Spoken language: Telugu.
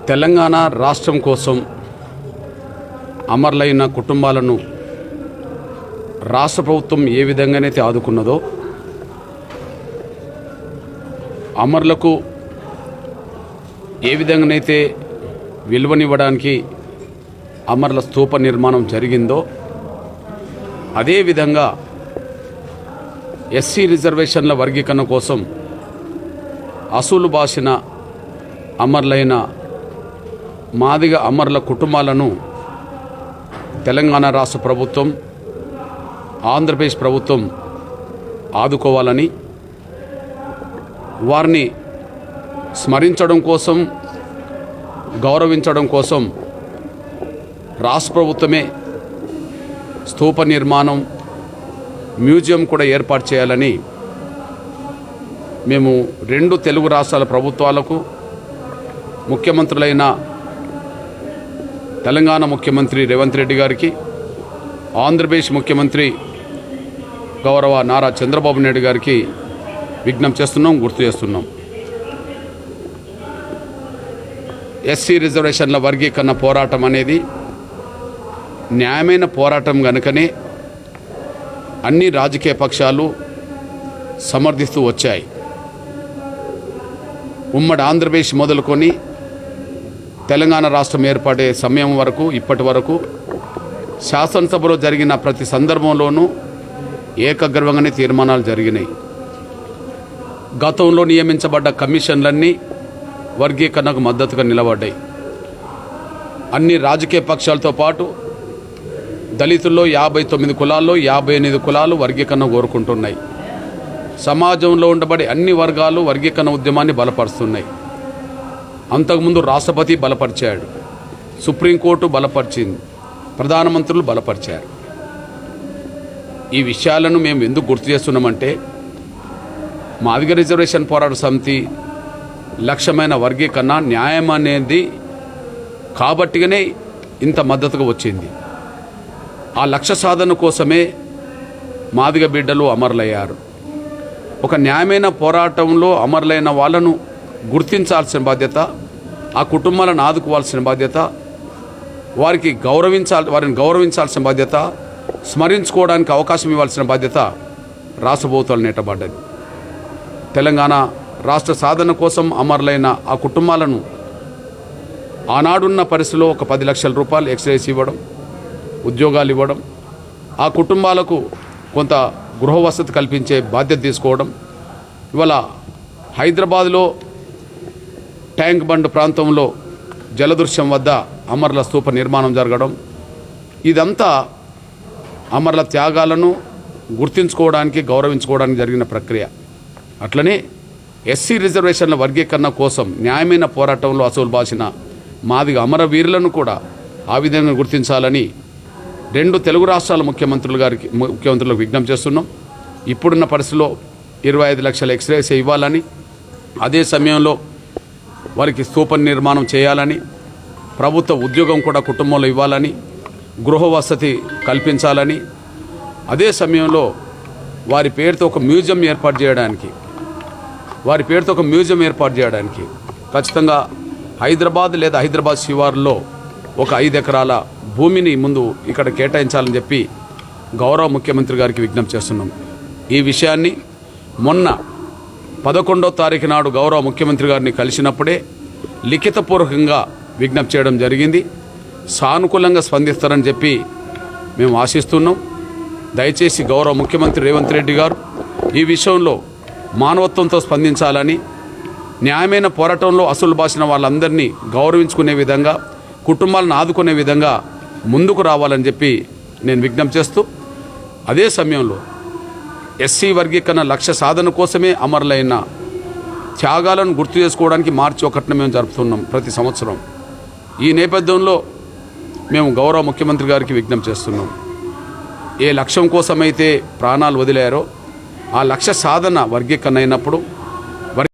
తెలంగాణ రాష్ట్రం కోసం అమరులైన కుటుంబాలను రాష్ట్ర ప్రభుత్వం ఏ విధంగానైతే ఆదుకున్నదో అమరులకు ఏ విధంగానైతే విలువనివ్వడానికి అమరుల స్తూప నిర్మాణం జరిగిందో అదేవిధంగా ఎస్సీ రిజర్వేషన్ల వర్గీకరణ కోసం అసూలు బాసిన అమరులైన మాదిగ అమరుల కుటుంబాలను తెలంగాణ రాష్ట్ర ప్రభుత్వం ఆంధ్రప్రదేశ్ ప్రభుత్వం ఆదుకోవాలని వారిని స్మరించడం కోసం గౌరవించడం కోసం రాష్ట్ర ప్రభుత్వమే స్తూప నిర్మాణం మ్యూజియం కూడా ఏర్పాటు చేయాలని మేము రెండు తెలుగు రాష్ట్రాల ప్రభుత్వాలకు ముఖ్యమంత్రులైన తెలంగాణ ముఖ్యమంత్రి రేవంత్ రెడ్డి గారికి ఆంధ్రప్రదేశ్ ముఖ్యమంత్రి గౌరవ నారా చంద్రబాబు నాయుడు గారికి విజ్ఞప్తి చేస్తున్నాం, గుర్తు చేస్తున్నాం. ఎస్సీ రిజర్వేషన్ల వర్గీకరణ పోరాటం అనేది న్యాయమైన పోరాటం కనుకనే అన్ని రాజకీయ పక్షాలు సమర్థిస్తూ వచ్చాయి. ఉమ్మడి ఆంధ్రప్రదేశ్ మొదలుకొని తెలంగాణ రాష్ట్రం ఏర్పడే సమయం వరకు ఇప్పటి వరకు శాసనసభలో జరిగిన ప్రతి సందర్భంలోనూ ఏకగ్రీవంగానే తీర్మానాలు జరిగినాయి. గతంలో నియమించబడ్డ కమిషన్లన్నీ వర్గీకరణకు మద్దతుగా నిలబడ్డాయి. అన్ని రాజకీయ పక్షాలతో పాటు దళితుల్లో 59 కులాల్లో 58 కులాలు వర్గీకరణ కోరుకుంటున్నాయి. సమాజంలో ఉండబడే అన్ని వర్గాలు వర్గీకరణ ఉద్యమాన్ని బలపరుస్తున్నాయి. అంతకుముందు రాష్ట్రపతి బలపరిచాడు, సుప్రీంకోర్టు బలపరిచింది, ప్రధానమంత్రులు బలపరిచారు. ఈ విషయాలను మేము ఎందుకు గుర్తు చేస్తున్నామంటే మాదిగ రిజర్వేషన్ పోరాట సమితి లక్ష్యమైన వర్గీకరణ న్యాయం అనేది కాబట్టిగానే ఇంత మద్దతుగా వచ్చింది. ఆ లక్ష్య సాధన కోసమే మాదిగ బిడ్డలు అమరులయ్యారు. ఒక న్యాయమైన పోరాటంలో అమరులైన వాళ్ళను గుర్తించాల్సిన బాధ్యత, ఆ కుటుంబాలను ఆదుకోవాల్సిన బాధ్యత, వారిని గౌరవించాల్సిన బాధ్యత, స్మరించుకోవడానికి అవకాశం ఇవ్వాల్సిన బాధ్యత రాష్ట్ర ప్రభుత్వాలు నెట్టబడ్డది. తెలంగాణ రాష్ట్ర సాధన కోసం అమరులైన ఆ కుటుంబాలను ఆనాడున్న పరిస్థితిలో ఒక 10 లక్షల రూపాయలు ఎక్స్రేస్ ఇవ్వడం, ఉద్యోగాలు ఇవ్వడం, ఆ కుటుంబాలకు కొంత గృహ వసతి కల్పించే బాధ్యత తీసుకోవడం, ఇవాళ హైదరాబాద్లో ట్యాంక్ బండ్ ప్రాంతంలో జలదృశ్యం వద్ద అమరుల స్తూప నిర్మాణం జరగడం, ఇదంతా అమరుల త్యాగాలను గుర్తించుకోవడానికి గౌరవించుకోవడానికి జరిగిన ప్రక్రియ. అట్లనే ఎస్సీ రిజర్వేషన్ల వర్గీకరణ కోసం న్యాయమైన పోరాటంలో అసలు బాసిన మాదిగ అమరవీరులను కూడా ఆ విధంగా గుర్తించాలని రెండు తెలుగు రాష్ట్రాల ముఖ్యమంత్రులకు విజ్ఞప్తి చేస్తున్నాం. ఇప్పుడున్న పరిస్థితిలో 25 లక్షల ఎక్స్రేస్ ఇవ్వాలని, అదే సమయంలో వారికి స్తూప నిర్మాణం చేయాలని, ప్రభుత్వ ఉద్యోగం కూడా కుటుంబంలో ఇవ్వాలని, గృహ వసతి కల్పించాలని, అదే సమయంలో వారి పేరుతో ఒక మ్యూజియం ఏర్పాటు చేయడానికి ఖచ్చితంగా హైదరాబాద్ లేదా హైదరాబాద్ శివారులో ఒక 5 ఎకరాల భూమిని ముందు ఇక్కడ కేటాయించాలని చెప్పి గౌరవ ముఖ్యమంత్రి గారికి విజ్ఞప్తి చేస్తున్నాం. ఈ విషయాన్ని మొన్న 11వ తారీఖు నాడు గౌరవ ముఖ్యమంత్రి గారిని కలిసినప్పుడే లిఖితపూర్వకంగా విజ్ఞప్తి చేయడం జరిగింది. సానుకూలంగా స్పందిస్తారని చెప్పి మేము ఆశిస్తున్నాం. దయచేసి గౌరవ ముఖ్యమంత్రి రేవంత్ రెడ్డి గారు ఈ విషయంలో మానవత్వంతో స్పందించాలని, న్యాయమైన పోరాటంలో అసలు బాసిన వాళ్ళందరినీ గౌరవించుకునే విధంగా, కుటుంబాలను ఆదుకునే విధంగా ముందుకు రావాలని చెప్పి నేను విజ్ఞప్తి చేస్తూ, అదే సమయంలో ఎస్సీ వర్గీకరణ లక్ష్య సాధన కోసమే అమరులైన త్యాగాలను గుర్తు చేసుకోవడానికి మార్చి 1న మేము జరుపుతున్నాం ప్రతి సంవత్సరం. ఈ నేపథ్యంలో మేము గౌరవ ముఖ్యమంత్రి గారికి విజ్ఞప్తి చేస్తున్నాం. ఏ లక్ష్యం కోసమైతే ప్రాణాలు వదిలారో ఆ లక్ష్య సాధన వర్గీకరణ అయినప్పుడు